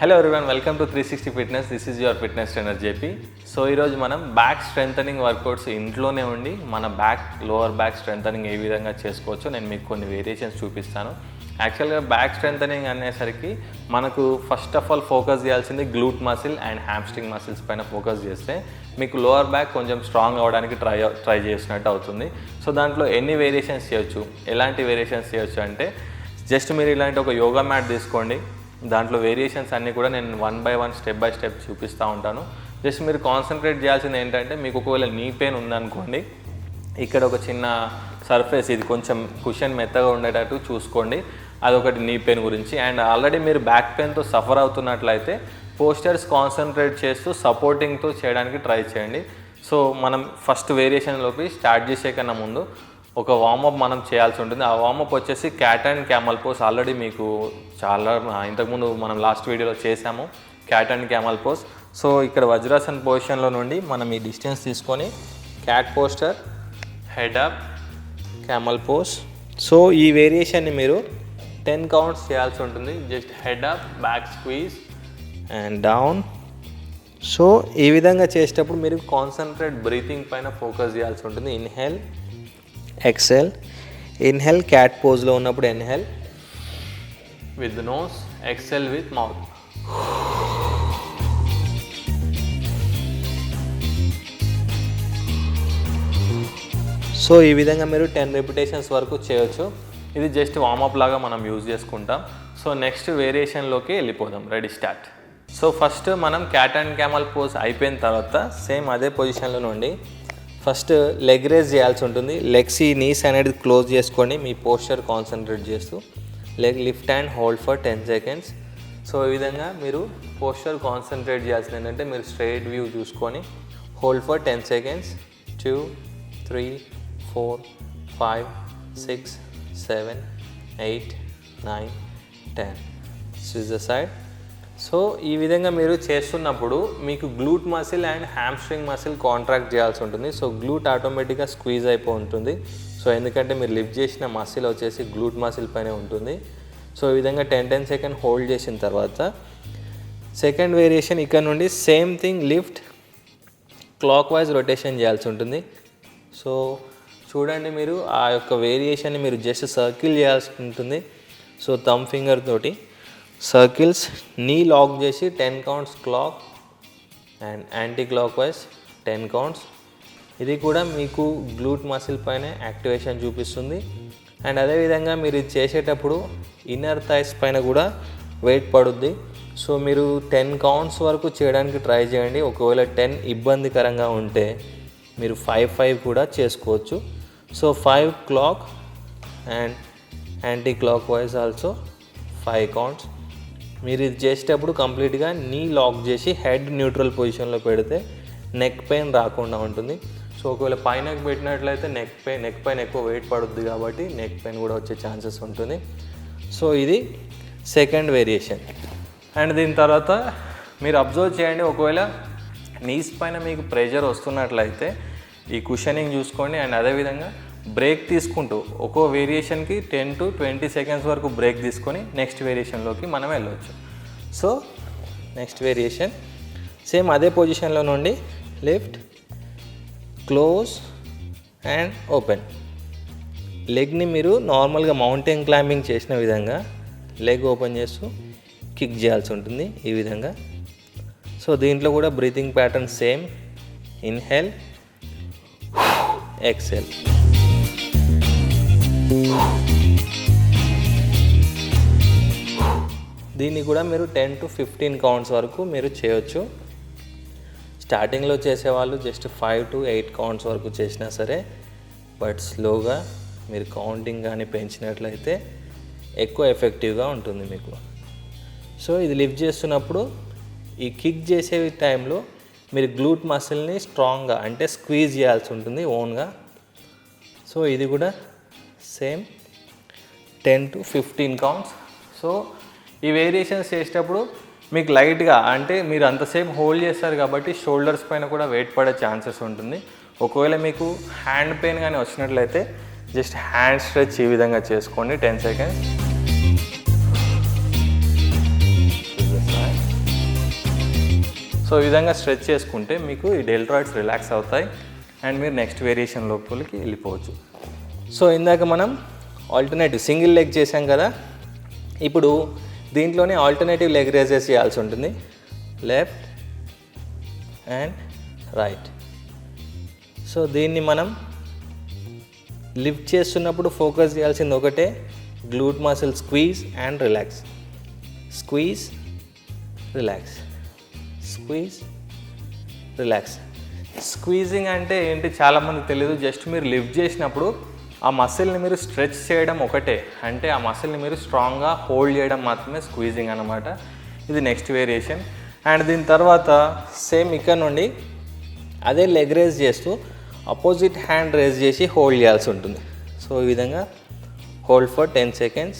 Hello everyone, welcome to 360 fitness. This is your fitness trainer JP. So ఈరోజు మనం back strengthening workouts ఇంట్లోనే ఉండి మన లోవర్ బ్యాక్ స్ట్రెంథనింగ్ ఏ విధంగా చేసుకోవచ్చో నేను మీకు కొన్ని వేరియేషన్స్ చూపిస్తాను. యాక్చువల్గా బ్యాక్ స్ట్రెంథనింగ్ అనేసరికి మనకు ఫస్ట్ ఆఫ్ ఆల్ ఫోకస్ చేయాల్సింది glute muscle and hamstring muscles పైన ఫోకస్ చేస్తే మీకు లోవర్ బ్యాక్ కొంచెం స్ట్రాంగ్ అవ్వడానికి ట్రై చేసినట్టు అవుతుంది. సో దాంట్లో ఎన్ని వేరియేషన్స్ చేయొచ్చు, ఎలాంటి వేరియేషన్స్ చేయొచ్చు అంటే జస్ట్ మీరు ఇలాంటి ఒక యోగా మ్యాట్ తీసుకోండి. దాంట్లో వేరియేషన్స్ అన్నీ కూడా నేను one by one step by step చూపిస్తూ ఉంటాను. జస్ట్ మీరు కాన్సన్ట్రేట్ చేయాల్సింది ఏంటంటే మీకు ఒకవేళ నీ పెయిన్ ఉందనుకోండి, ఇక్కడ ఒక చిన్న సర్ఫేస్, ఇది కొంచెం కుషన్ మెత్తగా ఉండేటట్టు చూసుకోండి. అదొకటి నీ పెయిన్ గురించి. అండ్ ఆల్రెడీ మీరు బ్యాక్ పెయిన్తో సఫర్ అవుతున్నట్లయితే పోస్చర్స్ కాన్సన్ట్రేట్ చేస్తూ సపోర్టింగ్తో చేయడానికి ట్రై చేయండి. సో మనం ఫస్ట్ వేరియేషన్లోకి స్టార్ట్ చేసే కన్నా ముందు ఒక వార్మప్ మనం చేయాల్సి ఉంటుంది. ఆ వార్మప్ వచ్చేసి cat and camel pose. Already మీకు చాలా ఇంతకుముందు మనం లాస్ట్ వీడియోలో చేసాము cat and camel pose. So ఇక్కడ వజ్రాసన్ పొజిషన్లో నుండి మనం ఈ డిస్టెన్స్ తీసుకొని cat poster, head up, camel pose. So ఈ వేరియేషన్ని మీరు 10 కౌంట్స్ చేయాల్సి ఉంటుంది. Just head up, back squeeze and down. So ఈ విధంగా చేసేటప్పుడు మీరు కాన్సన్ట్రేట్ బ్రీతింగ్ పైన ఫోకస్ చేయాల్సి ఉంటుంది. Inhale, exhale. ఇన్హేల్ క్యాట్ పోజ్లో ఉన్నప్పుడు inhale with nose, exhale with mouth. So ఈ విధంగా మీరు 10 రిపిటేషన్స్ వరకు చేయొచ్చు. ఇది జస్ట్ వార్మప్ లాగా మనం యూజ్ చేసుకుంటాం. సో నెక్స్ట్ వేరియేషన్లోకి వెళ్ళిపోదాం. Ready, start. సో ఫస్ట్ మనం క్యాట్ అండ్ క్యామల్ పోజ్ అయిపోయిన తర్వాత సేమ్ అదే పొజిషన్లో నుండి ఫస్ట్ లెగ్ రేజ్ చేయాల్సి ఉంటుంది. లెగ్స్, ఈ నీస్ అనేది క్లోజ్ చేసుకోండి. మీ పోస్చర్ కాన్సన్ట్రేట్ చేస్తూ leg lift and hold for 10 seconds. So ఈ విధంగా మీరు పోస్చర్ కాన్సన్ట్రేట్ చేయాల్సింది ఏంటంటే మీరు స్ట్రైట్ వ్యూ చూసుకొని hold for 10 seconds. 2, 3, 4, 5, 6, 7, 8, 9, 10. Switch the side. So ఈ విధంగా మీరు చేస్తున్నప్పుడు మీకు గ్లూట్ muscle and hamstring muscle contract చేయాల్సి ఉంటుంది. సో గ్లూట్ ఆటోమేటిక్గా స్క్వీజ్ అయిపో ఉంటుంది. సో ఎందుకంటే మీరు లిఫ్ట్ చేసిన మసిల్ వచ్చేసి గ్లూట్ మసిల్ పైనే ఉంటుంది. సో ఈ విధంగా 10 సెకండ్ హోల్డ్ చేసిన తర్వాత సెకండ్ వేరియేషన్ ఇక్కడ నుండి same thing lift clock wise rotation చేయాల్సి ఉంటుంది. సో చూడండి, మీరు ఆ యొక్క వేరియేషన్ని మీరు జస్ట్ సర్కిల్ చేయాల్సి ఉంటుంది. సో థంబ్ ఫింగర్ తోటి సర్కిల్స్, నీ లాక్ చేసి 10 counts clock and anti clock wise 10 counts. ఇది కూడా మీకు గ్లూట్ మసిల్ పైన యాక్టివేషన్ చూపిస్తుంది. అండ్ అదేవిధంగా మీరు ఇది చేసేటప్పుడు ఇన్నర్ థైస్ పైన కూడా వెయిట్ పడుద్ది. సో మీరు 10 కౌంట్స్ వరకు చేయడానికి ట్రై చేయండి. ఒకవేళ 10 ఇబ్బందికరంగా ఉంటే మీరు 5 కూడా చేసుకోవచ్చు. So 5 clock and anti clock wise also 5 counts. మీరు ఇది చేసేటప్పుడు కంప్లీట్గా నీ లాక్ చేసి హెడ్ న్యూట్రల్ పొజిషన్లో పెడితే నెక్ పెయిన్ రాకుండా ఉంటుంది. సో ఒకవేళ పైనకి పెట్టినట్లయితే నెక్ పైన ఎక్కువ వెయిట్ పడుద్ది కాబట్టి నెక్ పెయిన్ కూడా వచ్చే ఛాన్సెస్ ఉంటుంది. సో ఇది సెకండ్ వేరియేషన్. అండ్ దీని తర్వాత మీరు అబ్జర్వ్ చేయండి, ఒకవేళ నీస్ పైన మీకు ప్రెషర్ వస్తున్నట్లయితే ఈ కుషనింగ్ చూసుకోండి. అండ్ అదేవిధంగా బ్రేక్ తీసుకుంటూ ఒక్కో వేరియేషన్కి 10 to 20 సెకండ్స్ వరకు బ్రేక్ తీసుకొని నెక్స్ట్ వేరియేషన్లోకి మనం వెళ్ళవచ్చు. సో నెక్స్ట్ వేరియేషన్ సేమ్ అదే పొజిషన్లో నుండి లిఫ్ట్, క్లోజ్ అండ్ ఓపెన్. లెగ్ని మీరు నార్మల్గా మౌంటైన్ క్లైంబింగ్ చేసిన విధంగా లెగ్ ఓపెన్ చేస్తూ కిక్ చేయాల్సి ఉంటుంది ఈ విధంగా. సో దీంట్లో కూడా breathing pattern same. Inhale, exhale. దీన్ని కూడా మీరు 10 to 15 కౌంట్స్ వరకు మీరు చేయొచ్చు. స్టార్టింగ్లో చేసేవాళ్ళు జస్ట్ 5 to 8 కౌంట్స్ వరకు చేసినా సరే, బట్ స్లోగా మీరు కౌంటింగ్ కానీ పెంచినట్లయితే ఎక్కువ ఎఫెక్టివ్గా ఉంటుంది మీకు. సో ఇది లిఫ్ట్ చేస్తున్నప్పుడు ఈ కిక్ చేసే టైంలో మీరు గ్లూట్ మసిల్ని స్ట్రాంగ్గా అంటే స్క్వీజ్ చేయాల్సి ఉంటుంది ఓన్గా. సో ఇది కూడా సేమ్ 10 to 15 కౌంట్స్. సో ఈ వేరియేషన్స్ చేసేటప్పుడు మీకు లైట్గా అంటే మీరు అంతసేపు హోల్డ్ చేస్తారు కాబట్టి షోల్డర్స్ పైన కూడా వెయిట్ పడే ఛాన్సెస్ ఉంటుంది. ఒకవేళ మీకు హ్యాండ్ పెయిన్ కానీ వచ్చినట్లయితే జస్ట్ హ్యాండ్ స్ట్రెచ్ ఈ విధంగా చేసుకోండి 10 సెకండ్స్. సో ఈ విధంగా స్ట్రెచ్ చేసుకుంటే మీకు ఈ డెల్టాయిడ్స్ రిలాక్స్ అవుతాయి అండ్ మీరు నెక్స్ట్ వేరియేషన్ లోపలికి వెళ్ళిపోవచ్చు. సో ఇందాక మనం ఆల్టర్నేటివ్ సింగిల్ లెగ్ చేసాం కదా, ఇప్పుడు దీంట్లోనే ఆల్టర్నేటివ్ లెగ్ రేజెస్ చేయాల్సి ఉంటుంది. Left and right. సో దీన్ని మనం లిఫ్ట్ చేస్తున్నప్పుడు ఫోకస్ చేయాల్సింది ఒకటే, గ్లూట్ muscle squeeze and relax, squeeze relax, squeeze relax. Squeezing అంటే ఏంటి చాలామందికి తెలియదు. జస్ట్ మీరు లిఫ్ట్ చేసినప్పుడు ఆ మసిల్ని మీరు స్ట్రెచ్ చేయడం ఒకటే, అంటే ఆ మసిల్ని మీరు స్ట్రాంగ్గా హోల్డ్ చేయడం మాత్రమే స్క్వీజింగ్ అన్నమాట. ఇది నెక్స్ట్ వేరియేషన్. అండ్ దీని తర్వాత సేమ్ ఇక్కడ నుండి అదే లెగ్ రేజ్ చేస్తూ అపోజిట్ హ్యాండ్ రేజ్ చేసి హోల్డ్ చేయాల్సి ఉంటుంది. సో ఈ విధంగా hold for 10 seconds,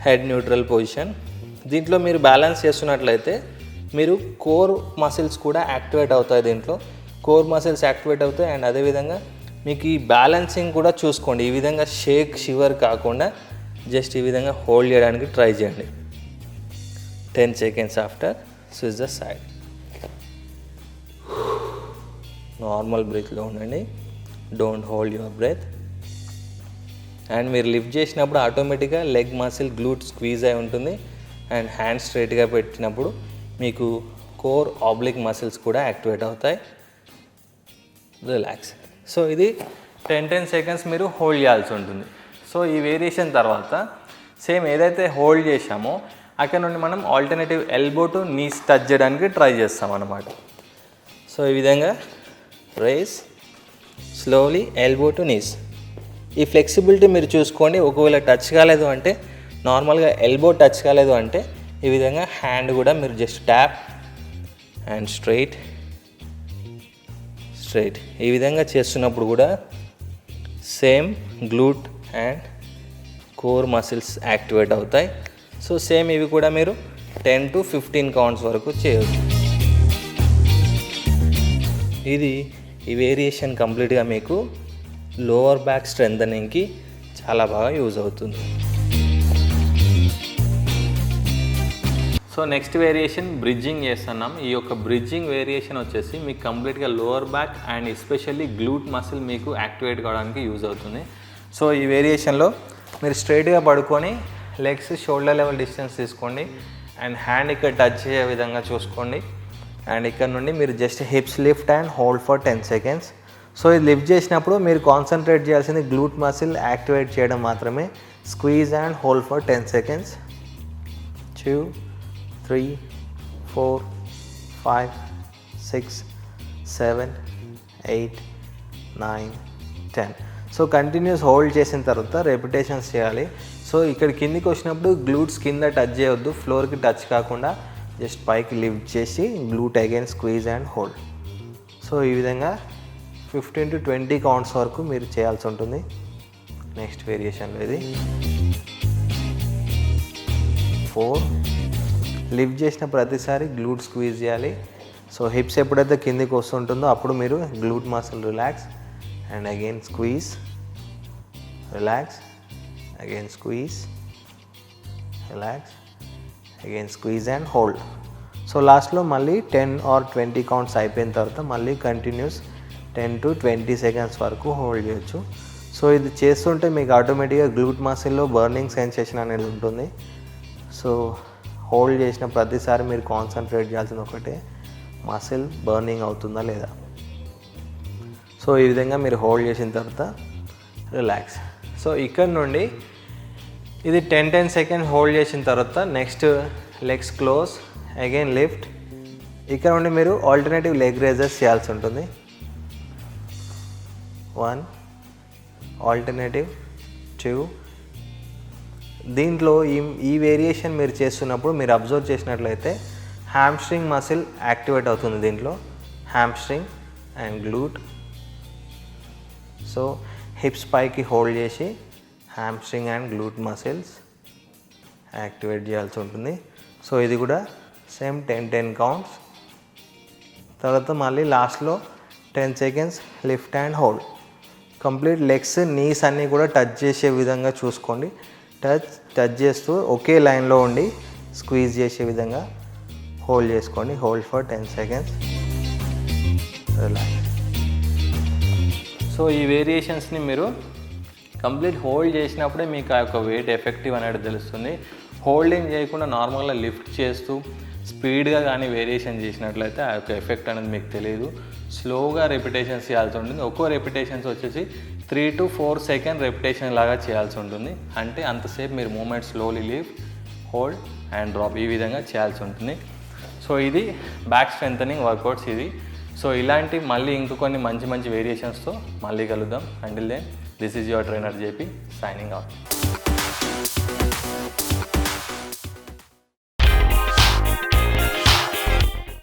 head neutral position. దీంట్లో మీరు బ్యాలెన్స్ చేస్తున్నట్లయితే మీరు కోర్ మసిల్స్ కూడా యాక్టివేట్ అవుతాయి. దీంట్లో కోర్ మసిల్స్ యాక్టివేట్ అవుతాయి అండ్ అదేవిధంగా మీకు ఈ బ్యాలెన్సింగ్ కూడా చూసుకోండి. ఈ విధంగా షేక్ షివర్ కాకుండా జస్ట్ ఈ విధంగా హోల్డ్ చేయడానికి ట్రై చేయండి. 10 seconds after switch the side. Normal బ్రీత్లో ఉండండి, don't hold your breath. And మీరు లిఫ్ట్ చేసినప్పుడు ఆటోమేటిక్గా లెగ్ మసిల్ గ్లూట్ స్క్వీజ్ అయి ఉంటుంది అండ్ హ్యాండ్ స్ట్రైట్గా పెట్టినప్పుడు మీకు కోర్ ఆబ్లిక్ మసిల్స్ కూడా యాక్టివేట్ అవుతాయి. రిలాక్స్. సో ఇది 10 seconds మీరు హోల్డ్ చేయాల్సి ఉంటుంది. సో ఈ వేరియేషన్ తర్వాత సేమ్ ఏదైతే హోల్డ్ చేసామో అక్కడ నుండి మనం alternative elbow to knees touch చేయడానికి ట్రై చేస్తాం అన్నమాట. సో ఈ విధంగా rise slowly elbow to knees. ఈ ఫ్లెక్సిబిలిటీ మీరు చూసుకోండి. ఒకవేళ టచ్ కాలేదు అంటే, నార్మల్గా ఎల్బో టచ్ కాలేదు అంటే ఈ విధంగా హ్యాండ్ కూడా మీరు just tap and straight straight. ఈ విధంగా చేస్తున్నప్పుడు కూడా same గ్లూట్ and core muscles activate అవుతాయి. సో సేమ్ ఇవి కూడా మీరు 10 to 15 counts వరకు చేయవచ్చు. ఇది ఈ వేరియేషన్ కంప్లీట్గా మీకు లోవర్ బ్యాక్ స్ట్రెంథనింగ్కి చాలా బాగా యూజ్ అవుతుంది. సో నెక్స్ట్ వేరియేషన్ బ్రిడ్జింగ్ చేస్తున్నాం. ఈ యొక్క బ్రిడ్జింగ్ వేరియేషన్ వచ్చేసి మీకు కంప్లీట్గా lower back and especially glute muscle మీకు యాక్టివేట్ కావడానికి యూజ్ అవుతుంది. సో ఈ వేరియేషన్లో మీరు స్ట్రైట్గా పడుకొని లెగ్స్ షోల్డర్ లెవెల్ డిస్టెన్స్ తీసుకోండి అండ్ హ్యాండ్ ఇక్కడ టచ్ అయ్యే విధంగా చూసుకోండి. అండ్ ఇక్కడ నుండి మీరు just hips lift and hold for 10 seconds. So ఇది లిఫ్ట్ చేసినప్పుడు మీరు కాన్సన్ట్రేట్ చేయాల్సింది గ్లూట్ మసిల్ యాక్టివేట్ చేయడం మాత్రమే. Squeeze and hold for 10 seconds. 2, 3, 4, 5, 6, 7, 8, 9, 10. So continuous hold చేసిన తర్వాత రెపిటేషన్స్ చేయాలి. సో ఇక్కడ కిందికి వచ్చినప్పుడు గ్లూట్స్ కింద టచ్ చేయవద్దు, ఫ్లోర్కి టచ్ కాకుండా జస్ట్ పైకి లిఫ్ట్ చేసి గ్లూట్ again squeeze and hold. So ఈ విధంగా 15 to 20 counts వరకు మీరు చేయాల్సి ఉంటుంది. నెక్స్ట్ వేరియేషన్లో ఇది 4. లిఫ్ట్ చేసిన ప్రతిసారి గ్లూట్ స్క్వీజ్ చేయాలి. సో హిప్స్ ఎప్పుడైతే కిందికి వస్తుంటుందో అప్పుడు మీరు గ్లూట్ muscle relax and again squeeze, relax, again squeeze, relax, again squeeze and hold. So లాస్ట్లో మళ్ళీ 10 or 20 counts అయిపోయిన తర్వాత మళ్ళీ కంటిన్యూస్ 10 to 20 seconds వరకు హోల్డ్ చేయొచ్చు. సో ఇది చేస్తుంటే మీకు ఆటోమేటిక్గా గ్లూట్ మసిల్లో బర్నింగ్ సెన్సేషన్ అనేది ఉంటుంది. సో హోల్డ్ చేసిన ప్రతిసారి మీరు కాన్సన్ట్రేట్ చేయాల్సింది ఒకటే, మసిల్ బర్నింగ్ అవుతుందా లేదా. సో ఈ విధంగా మీరు హోల్డ్ చేసిన తర్వాత రిలాక్స్. సో ఇక్కడ నుండి ఇది 10 seconds హోల్డ్ చేసిన తర్వాత next legs close, again lift. ఇక్కడ నుండి మీరు ఆల్టర్నేటివ్ లెగ్ రేజెస్ చేయాల్సి ఉంటుంది. 1, ఆల్టర్నేటివ్ 2. దీంట్లో ఈ వేరియేషన్ మీరు చేస్తున్నప్పుడు మీరు అబ్జర్వ్ చేసినట్లయితే హ్యామ్స్ట్రింగ్ మసిల్ యాక్టివేట్ అవుతుంది దీంట్లో, hamstring and glute. So hips పైకి హోల్డ్ చేసి hamstring and glute muscles activate చేయాల్సి ఉంటుంది. సో ఇది కూడా సేమ్ 10 counts. తర్వాత మళ్ళీ లాస్ట్లో 10 seconds lift and hold. Complete legs knees అన్నీ కూడా టచ్ చేసే విధంగా చూసుకోండి. టచ్ చేస్తూ ఒకే లైన్లో ఉండి స్క్వీజ్ చేసే విధంగా హోల్డ్ చేసుకోండి. Hold for 10 seconds. Relax. So ఈ వేరియేషన్స్ని మీరు కంప్లీట్ హోల్డ్ చేసినప్పుడే మీకు ఆ యొక్క వెయిట్ ఎఫెక్టివ్ అనేది తెలుస్తుంది. హోల్డింగ్ చేయకుండా నార్మల్గా లిఫ్ట్ చేస్తూ స్పీడ్గా కానీ వేరియేషన్ చేసినట్లయితే ఆ యొక్క ఎఫెక్ట్ అనేది మీకు తెలియదు. స్లోగా రెపిటేషన్స్ చేయాల్సి ఉంటుంది. ఒక్కో రెపిటేషన్స్ వచ్చేసి 3 to 4 సెకండ్ రెపిటేషన్ లాగా చేయాల్సి ఉంటుంది. అంటే అంతసేపు మీరు moment slowly lift, hold and drop ఈ విధంగా చేయాల్సి ఉంటుంది. సో ఇది బ్యాక్ స్ట్రెంథనింగ్ వర్కౌట్స్ ఇది. సో ఇలాంటి మళ్ళీ ఇంకొన్ని మంచి వేరియేషన్స్తో మళ్ళీ కలుద్దాం. Until then this is your trainer JP signing out.